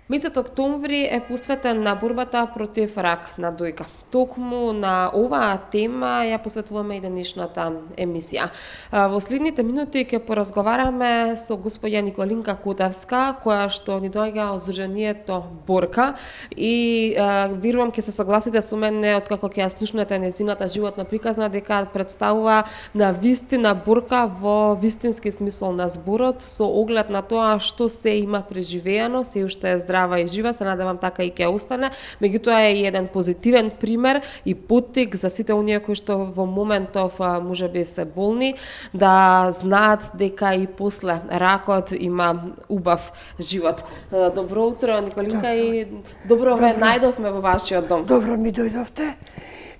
Месец октомври е посветен на борбата против рак на дојка. Токму на оваа тема ја посветуваме и денешната емисија. Во следните минути ќе поразговараме со господја Николинка Котевска, која што ни доаѓа од Здруженијето Борка и верувам ќе се согласите со мене откако ќе ја слушнете нејзината животна приказна дека представува на вистина Борка во вистински смисол на зборот, со оглед на тоа што се има преживеано, се уште е здрава и жива, се надевам така и ќе остане. Меѓутоа е и еден позитивен пример и поттик за сите оние кои што во моментов можеби се болни да знаат дека и после ракот има убав живот. Добро утро, Николинка, и добро ве најдовме во вашиот дом. Добро ми дојдовте.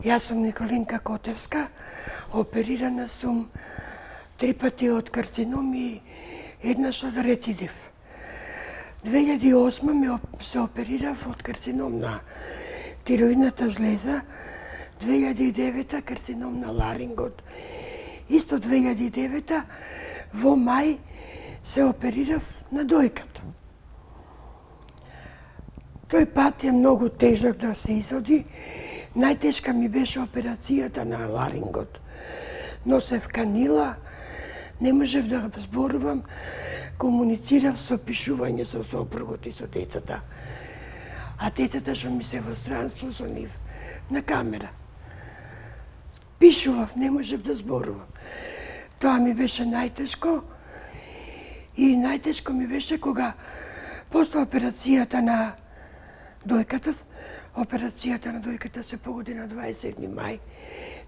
Јас сум Николинка Котевска. Оперирана сум 3 пати од карцином и еднаш од рецидив. 2008 се оперирав од карцином на тироидната жлеза, 2009 карцином на ларингот. Исто 2009 во мај се оперирав на дојката. Тој пат е многу тежок да се изоди. Најтешка ми беше операцијата на ларингот. Носев канила, не можев да зборувам, комуницирав со пишување со сопругот и со децата. А децата што ми се во странство со нив, на камера. Пишував, не можев да зборувам. Тоа ми беше најтешко. И најтешко ми беше кога после операцијата на дојката се погоди на 27 мај.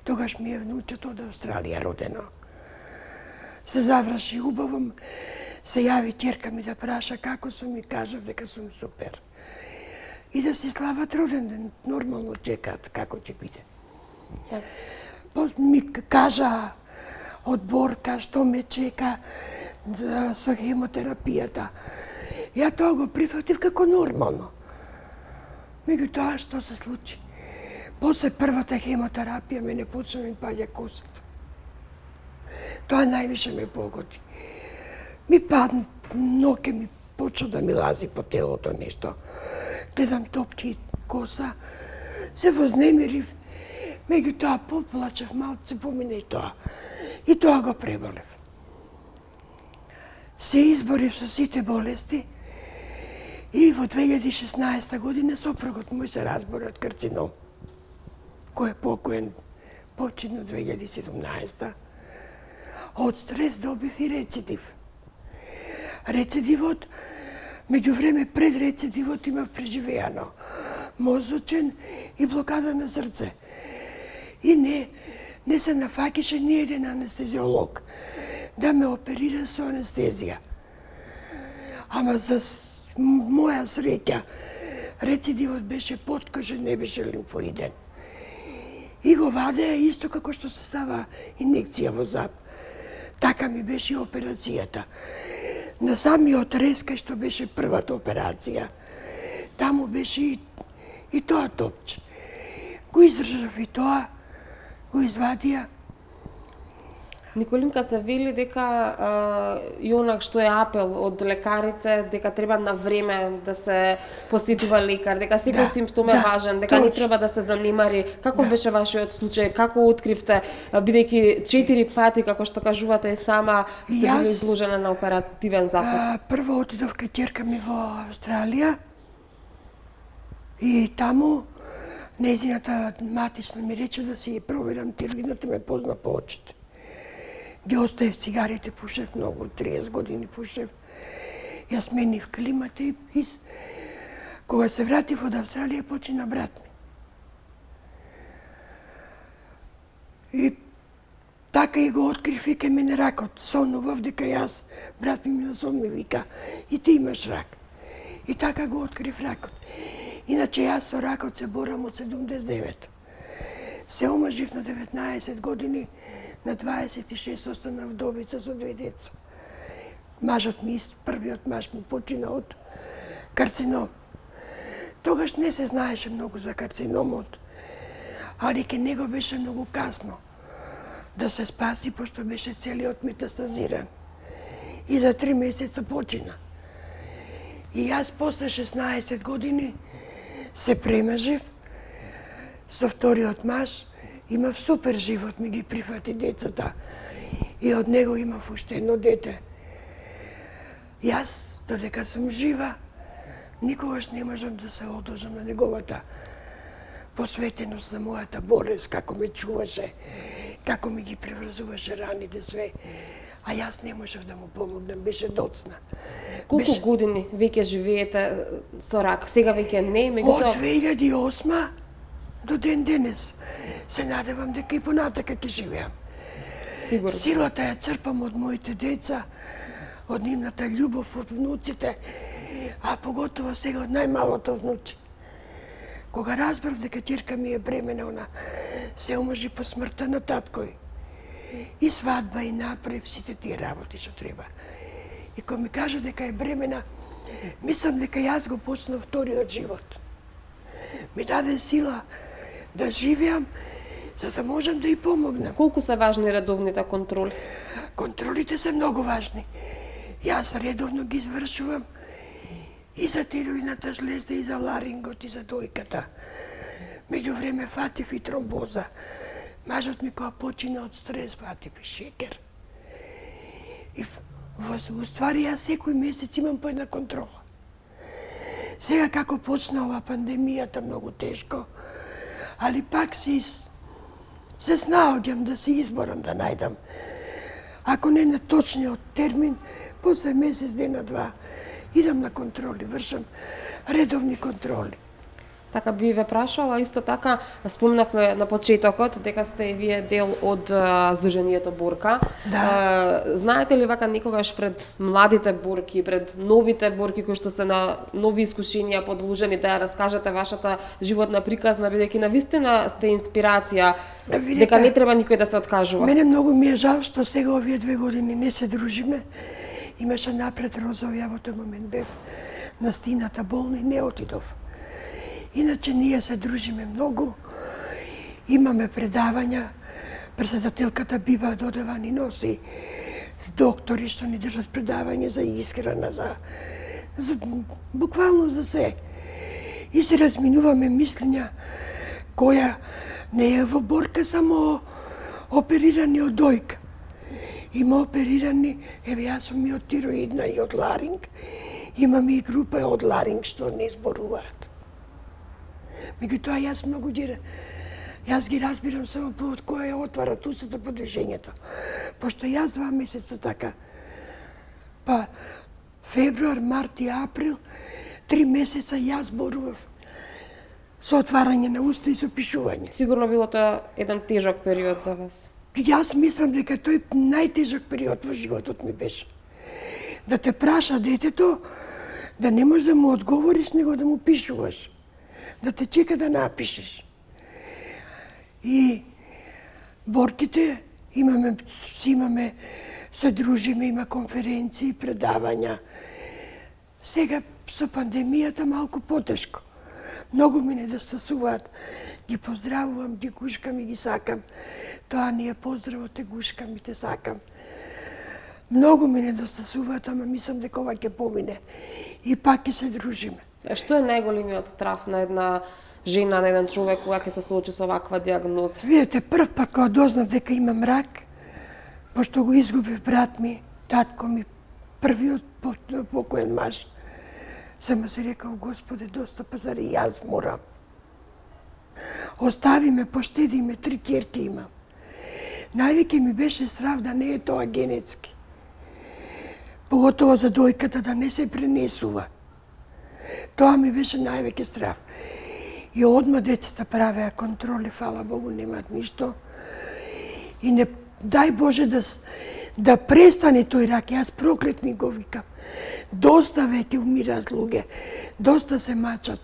Тогаш ми е внучето од Австралија родено. Се заврши убаво, се јави ќерка ми да праша како сум и кажав дека сум супер. И да си слават роден ден, нормално чекаат како ќе биде. Ми кажа од Борка што ме чека со хемотерапијата. Ја тоа го прифатив како нормално. Меѓутоа што се случи? После првата хемотерапија мене почна ми паѓа косата. Тоа највише ме погоди. Ми падна, ноќе ми почна да ми лази по телото нешто. Гледам топки коса, се вознемирив, меѓутоа поплачев малце, помина и тоа. И тоа го преболев. Се изборив со сите болести и во 2016 година сопругот мој се разбори од карцином, кој е покоен почина 2017. Од стрес добив и рецидив. Рецидивот, меѓу време пред рецидивот имав преживеано мозочен и блокада на срце. И не се нафаќаше ни еден анестезиолог да ме оперира со анестезија. Ама за моја среќа, рецидивот беше подкожен, не беше лимфоиден. И го вадеа исто како што се става инекција во зап. Така ми беше и операцијата. На самиот рез кај што беше првата операција, таму беше и тоа топче. Го издржав и тоа, го извадија. Николинка, се вели дека и онак што е апел од лекарите, дека треба на време да се посетува лекар, дека секој симптом е важен, дека не треба да се занимари. Како беше вашиот случај? Како откривте, бидејќи 4 пати, како што кажувате и сама, сте били изложена на оперативен захват? Прво отидов кај ќерка ми во Австралија и таму нејзината матична ми рече да си проверам тироидната, ме позна по очите. Ги оставив цигарите, пушев многу, 30 години пушев. Јас сменив климата и кога се вратив од Австралија, почина брат ми. И така и го открив и кај мене ракот. Сонував дека јас, брат ми на сон ми вика, и ти имаш рак. И така го открив ракот. Иначе јас со ракот се борам од 79. Се омажив на 19 години, на 26 останав вдовица со 2 деца. Мажот ми, првиот маж ми почина од карцином. Тогаш не се знаеше многу за карциномот, али ке него беше многу касно да се спаси, пошто беше целиот метастазиран. И за 3 месеца почина. И јас после 16 години се премажив со вториот маж, имав супер живот, ми ги прифати децата. И од него имав уште едно дете. Јас, додека сум жива, никогаш не можам да се одложам на неговата посветеност на мојата болест, како ме чуваше, како ми ги преврзуваше раните све. А јас не можев да му помогнам, беше доцна. Колку години веќе живеете со рак? Сега веќе не, Од меѓутоа 2008 до ден денес се надевам дека и понатака ќе живеам. сигурно. Силата ја црпам од моите деца, од нивната љубов, од внуците, а поготово сега од најмалото внуче. Кога разбрав дека ќерка ми е бремена, она се омажи по смртта на таткој. И свадба, и направи сите тие работи што треба. И кога ми кажа дека е бремена, мислам дека јас го почнав вториот живот. Ми даде сила да живеам, за да можам да и помогнам. Колку се важни редовните контроли? Контролите се многу важни. Јас редовно ги извршувам и за тироидната жлезда, и за ларингот, и за дојката. Меѓу време фатив и тромбоза. Мажот ми кога почина од стрес, фатив и шекер. И во ствари јас секој месец имам по една контрола. Сега како почна ова пандемијата многу тешко, али пак се снаоѓам да се изборам да најдам. Ако не на точниот термин, после месец, дена, два, идам на контроли, вршам редовни контроли. Така би ве прашала, исто така спомнавме на почетокот дека сте и вие дел од Сдруженијето Бурка. Да. Знаете ли вака некогаш пред младите бурки, пред новите бурки кои што се на нови искушенија подложени да ја раскажете вашата животна приказна, бидејќи навистина сте инспирација, Видите, дека не треба никој да се откажува. Мене многу ми е жал што сега овие 2 години не се дружиме. Имаше напред розови, а во тој момент бев на стината болна и не отидов. Иначе ние се дружиме многу, имаме предавања, председателката Биба Додева ни носи доктори што ни држат предавање за исхрана, за буквално за се. И се разминуваме мислења која не е во борка само оперирани од дојка. Има оперирани, еве јас сум и од тироидна и од ларинг, имаме и група од ларинг што не зборуваат. Меѓутоа јас многу јас ги разбирам само по од која ја отвара усата по движењето. Пошто јас 2 месеца така, па февруар, март и април, 3 месеца јас зборував со отварање на уста и со пишување. Сигурно било тоа еден тежок период за вас. Јас мислам дека тој најтежок период во животот ми беше. Да те праша детето, да не можеш да му одговориш, него да му пишуваш. Да те чека да напишеш. И борките имаме, се дружиме, има конференции, предавања. Сега со пандемијата малку потешко. Многу ми недостасуваат. Ги поздравувам, ги гушкам и ги сакам. Тоа ни е поздраво, те гушкам и те сакам. Многу ми недостасуваат, ама мислам дека ова ќе помине. И пак ќе се дружиме. Што е најголемиот страв на една жена, на еден човек кога ќе се соочи со ваква диагноза? Видете, прв пат кога дознав дека имам рак, пошто го изгубив брат ми, татко ми, првиот покоен маж, само се рекав, Господе, доста пазари, јас морам. Остави ме, поштеди ме, 3 ќерки имам. Највеќе ми беше страв да не е тоа генетски. Поготово за дојката да не се пренесува. Тоа ми беше највеќе страв. И одма децата правеа контроли, фала Богу, немаат ништо. И не, дај Боже да престане тој рак, јас проклетни го викам. Доста веќе умираат луѓе, доста се мачат.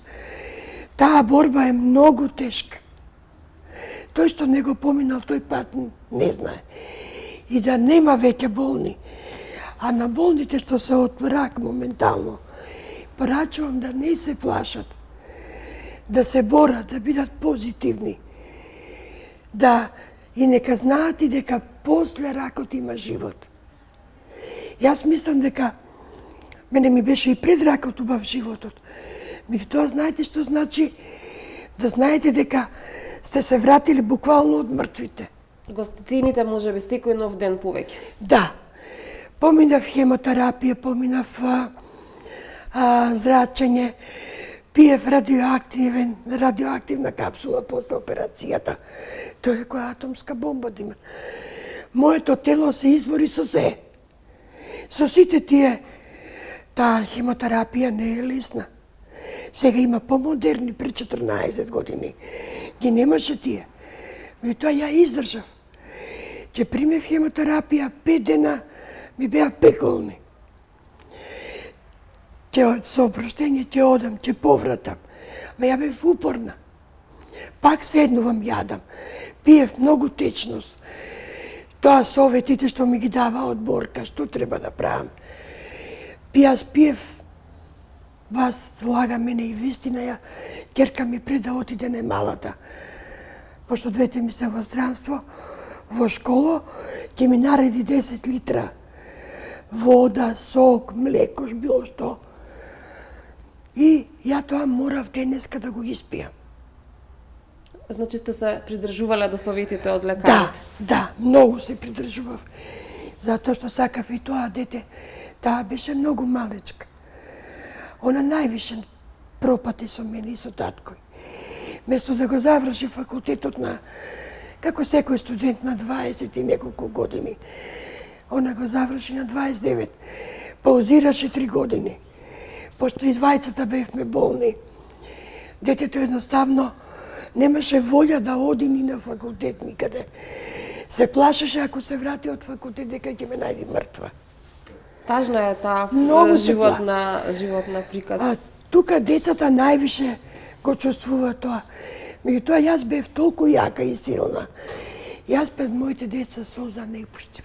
Таа борба е многу тешка. Тој што не го поминал тој пат не знае. И да нема веќе болни. А на болните што се од рак моментално, порачувам да не се плашат, да се борат, да бидат позитивни, да и нека знаат и дека после ракот има живот. Јас мислам дека Мене ми беше и пред ракот убав животот. Меѓутоа, знаете што значи? Да знаете дека сте се вратили буквално од мртвите. Го цените можеби секој нов ден повеќе. Да. Поминав хемотерапија, поминав зрачење, пиев радиоактивна капсула после операцијата. Тоа е која атомска бомба да има. Моето тело се избори со се. Со сите тие, таа хемотерапија не е лесна. Сега има помодерни пред 14 години. Ги немаше тие. Меѓутоа ја издржав. Че примев хемотерапија 5 дена ми беа пеколни. Че со опроштење ќе одам, ќе повратам. Ма ја бев упорна. Пак седнувам, јадам. Пиев многу течност. Тоа советите што ми ги дава од Борка, што треба да правам. Јас пиев, вас лага мене и вистина, ја ќерка ми пред да отиде немалата. Пошто двете ми се во странство, во школо, ќе ми нареди 10 литра. Вода, сок, млеко, било што. И ја тоа морав денеска да го испијам. Значи сте се придржувале до советите од Да, лекарите? да, многу се придржував. Затоа што сакав и тоа дете, таа беше многу малечка. Она највише пропати со мене и со таткој. Место да го заврши факултетот на, како секој студент на 20 и неколку години, она го заврши на 29. Паузираше 3 години. Пошто и двајцата бевме болни. Детето едноставно немаше волја да оди ни на факултет никаде. Се плашеше ако се врати од факултет дека ќе ме најди мртва. Тажна е таа Многу се животна приказна. Тука децата највише го чувствува тоа. Меѓутоа јас бев толку јака и силна. Јас пред моите деца солза не пуштив.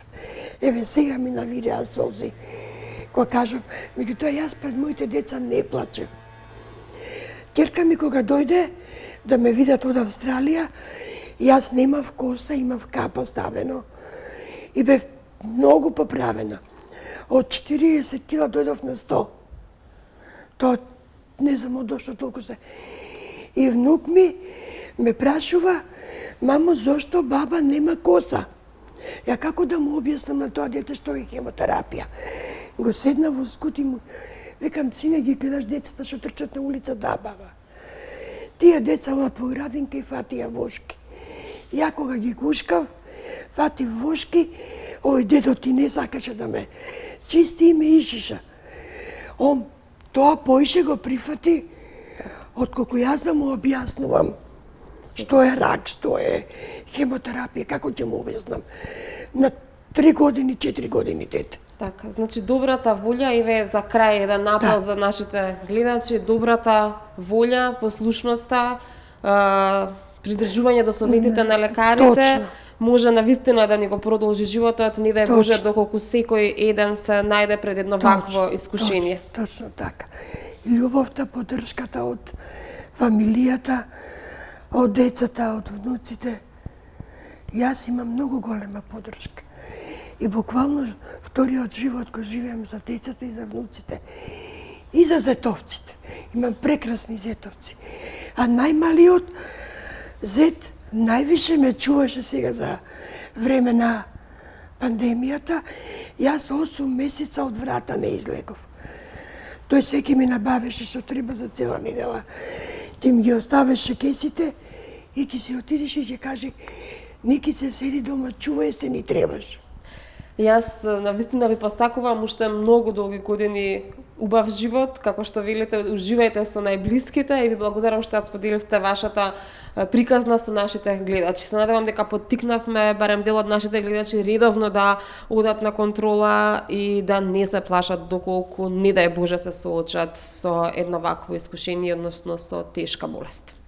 Еве сега ми навиреа солзи. Кога кажам, меѓутоа јас пред моите деца не плачев. Ќерка ми кога дојде да ме видат од Австралија, јас немав коса, имав капа ставено и бев многу поправена. Од 40 кила дојдов на 100. Тоа не знам од што толку се. И внук ми ме прашува, мамо, зошто баба нема коса? Ја како да му објаснам на тоа дете што е хемотерапија? Го седна во скут и му викам, сине, ги гледаш децата што трчат на улица? Да, баба. Тие деца одат во градинка и фатија вошки. Ја кога ги гушкав, фати вошки, овој дедо ти не сакаше да ме чисти и ме ишиша. Он тоа поише го прифати, отколку јас да му објаснувам што е рак, што е хемотерапија, како ќе му објаснам. На 3 години, 4 години дете. Така, значи добрата волја, еве за крај еден апел за нашите гледачи, добрата волја, послушноста, придржување до советите на лекарите, може навистина да ни го продолжи животот, не дај Боже доколку секој еден се најде пред едно вакво искушение. Точно така. Љубовта, поддршката од фамилијата, од децата, од внуците. Јас имам многу голема поддршка. И буквално вториот живот го живеам за децата и за внуците. И за зетовците. Имам прекрасни зетовци. А најмалиот зет највише ме чуваше сега за време на пандемијата. Јас 8 месеца од врата не излегов. Тој секи ми набавеше што треба за цела недела. Ти ми ги оставеше кесите и ќе си отидеш и ќе кажи, Никице, седи дома, чувај се, ни требаш. Јас навистина ви посакувам уште многу долги години убав живот, како што велите, уживајте со најблиските и ви благодарам што ја споделивте вашата приказна со нашите гледачи. Се надевам дека поттикнавме барем дел од нашите гледачи редовно да одат на контрола и да не се плашат доколку не дај Боже се соочат со едно вакво искушение, односно со тешка болест.